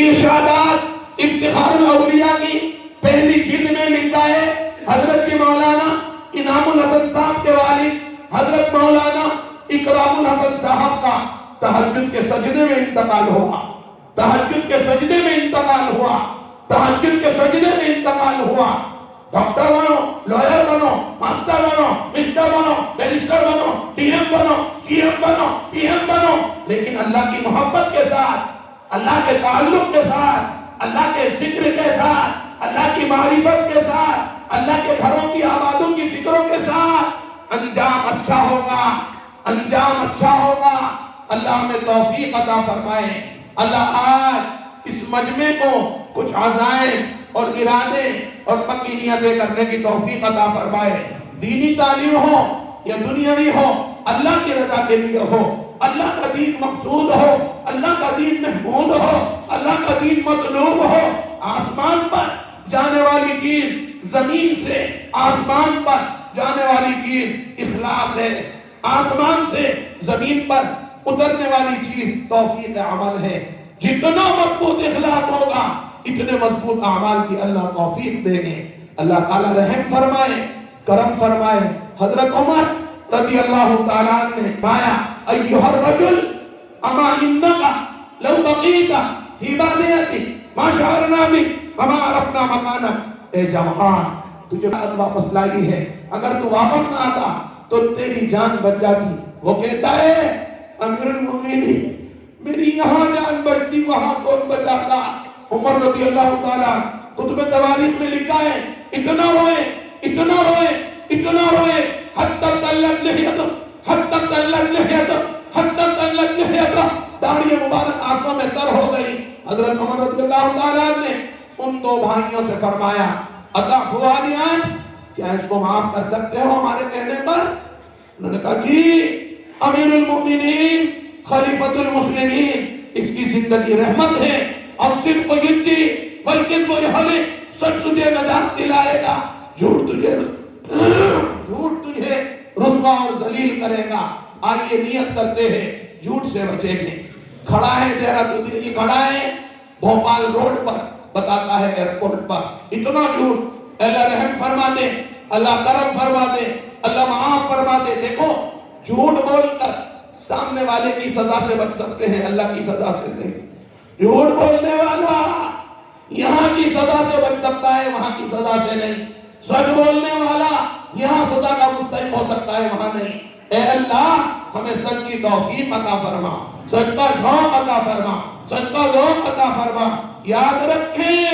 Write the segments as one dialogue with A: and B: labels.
A: ارشادات افتخار الاولیاء کی پہلی جلد میں لکھا ہے حضرت جی مولانا انعام الحسن صاحب کے والد حضرت مولانا اکرام الحسن صاحب کا تہجد کے سجدے میں انتقال ہوا، تہجد کے سجدے میں انتقال ہوا، تہجد کے سجدے میں انتقال ہوا۔ ڈاکٹر بنو، لوئر بنو، ماسٹر بنو، مسٹر بنو، بیرسٹر بنو، ڈی ایم بنو، سی ایم بنو، پی ایم بنو، لیکن اللہ کی محبت کے ساتھ، اللہ کے تعلق کے ساتھ، اللہ کے ذکر کے ساتھ، اللہ کی معرفت کے ساتھ، اللہ کے گھروں کی آبادوں کی فکروں کے ساتھ انجام اچھا ہوگا، انجام اچھا ہوگا۔ اللہ ہمیں توفیق عطا فرمائے۔ اللہ آج اس مجمع کو کچھ عزائم اور ارادے اور پکی نیتیں کرنے کی توفیق عطا فرمائے۔ دینی تعلیم ہو یا دنیاوی ہو، اللہ کی رضا کے لیے ہو، اللہ کا دین مقصود ہو، اللہ کا دین محمود ہو، اللہ کا دین مطلوب ہو۔ آسمان پر جانے والی چیز، زمین سے آسمان پر جانے والی چیز اخلاص ہے، آسمان سے زمین پر اترنے والی چیز توفیق عمل ہے۔ جتنا مضبوط اخلاص ہوگا اتنے مضبوط اعمال کی اللہ توفیق دے گے۔ اللہ تعالیٰ رحم فرمائے، کرم فرمائے۔ حضرت عمر رضی اللہ تعالیٰ عنہ نے فرمایا ایھا الرجل اما انک لو بقیت فی بادیۃ ما شعرنا بک وما عرفنا مکانک۔ اے جوان، تجھے بات واپس لائی ہے، اگر تو واپس نہ آتا تو تیری جان بچ جاتی۔ وہ کہتا ہے امیر المومنین میری یہاں جان بچتی وہاں کون بچاتا؟ عمر رضی اللہ تعالیٰ کتب تواریخ میں لکھا ہے اتنا روئے، اتنا روئے، اتنا روئے حتی تلت لحیتہ، حتی تلت لحیتہ، حتی تلت لحیتہ، داڑھی مبارک آنسوں میں تر ہو گئی۔ حضرت عمر رضی اللہ تعالیٰ نے ان دو بھائیوں سے فرمایا اتعفو علیان، کیا اس کو معاف کر سکتے ہو ہمارے کہنے پر؟ انہوں نے کہا جی امیر المؤمنین خلیفۃ المسلمین، اس کی زندگی رحمت ہے، اور صدق یجی والکذب یہلک، سچ تجھے نجات دلائے گا، جھوٹ تجھے رسوا اور ذلیل کرے گا۔ آئیے نیت کرتے ہیں جھوٹ سے بچیں گے۔ کھڑا ہے دہرادون کی، کھڑا ہے بھوپال روڈ پر، بتاتا ہے ایئرپورٹ پر اتنا جھوٹ۔ اللہ رحم فرما دے، اللہ کرم فرما دے، اللہ معاف فرما دے۔ دیکھو جھوٹ بول کر سامنے والے کی سزا سے بچ سکتے ہیں، اللہ کی سزا سے نہیں۔ جھوٹ بولنے والا یہاں کی سزا سے بچ سکتا ہے، وہاں کی سزا سے نہیں۔ سچ بولنے والا یہاں سزا کا مستحق ہو سکتا ہے، وہاں نہیں۔ اے اللہ ہمیں سچ کی توفیق عطا فرما، سچ کا شوق عطا فرما، سچ کا ذوق عطا فرما۔ یاد رکھیں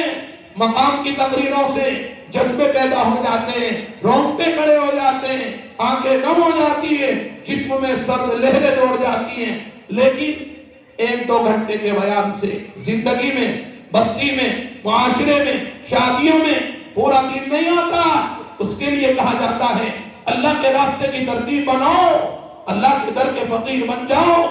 A: مقام کی تقریروں سے جذبے پیدا ہو جاتے ہیں، رونگٹے کھڑے ہو جاتے ہیں، آنکھیں نم ہو جاتی ہیں، جسم میں سرد لہریں دوڑ جاتی ہیں، لیکن ایک دو گھنٹے کے بیان سے زندگی میں، بستی میں، معاشرے میں، شادیوں میں پورا دن نہیں آتا۔ اس کے لیے کہا جاتا ہے اللہ کے راستے کی ترتیب بناؤ، اللہ کے در کے فقیر بن جاؤ،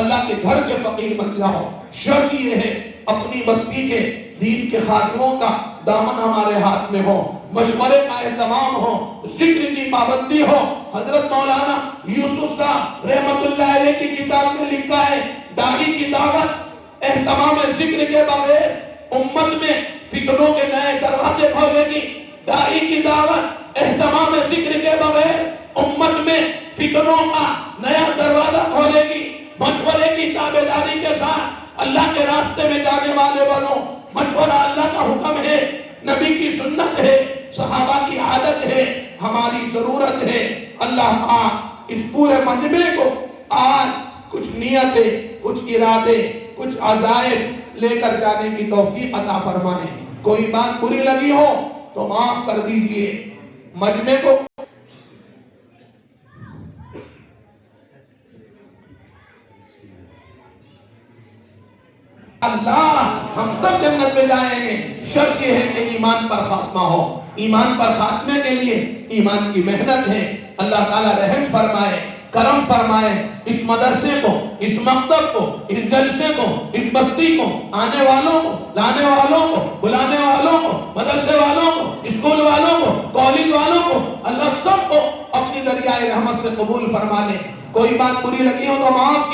A: اللہ کے گھر کے فقیر بن جاؤ۔ شرط یہ ہے اپنی بستی کے دین کے خادموں کا دامن ہمارے ہاتھ میں ہو، مشورے کا اہتمام ہو، ذکر کی پابندی ہو۔ حضرت مولانا یوسف صاحب رحمت اللہ علیہ کی کتاب میں لکھا ہے داعی کی دعوت اہتمام ذکر کے بغیر امت میں فتنوں کے نئے دروازے کھولے گی۔ داعی کی دعوت اہتمام ذکر کے بغیر امت میں فتنوں کا نیا دروازہ کھولے گی۔ مشورے کی تابعداری کے ساتھ اللہ کے راستے میں جانے والے بنو۔ مشورہ اللہ کا حکم ہے، نبی کی سنت ہے، صحابہ کی عادت ہے، ہماری ضرورت ہے۔ اللہ پاک اس پورے مجمع کو آج کچھ نیتیں، کچھ ارادے، کچھ عزائم لے کر جانے کی توفیق عطا فرمائے۔ کوئی بات بری لگی ہو تو معاف کر دیجئے۔ مجمع کو اللہ ہم سب جنت میں جائیں گے، شرط یہ ہے کہ ایمان پر خاتمہ ہو۔ ایمان پر خاتمے کے لیے ایمان کی محنت ہے۔ اللہ تعالیٰ رحم فرمائے، کرم فرمائے، اس مدرسے کو، اس مکتب کو، اس جلسے کو، اس بستی کو، آنے والوں کو، لانے والوں کو، بلانے والوں کو، مدرسے والوں کو، اسکول والوں کو، کالج والوں کو، اللہ سب کو اپنی دریائے رحمت سے قبول فرما لے۔ کوئی بات بری لگی ہو تو معاف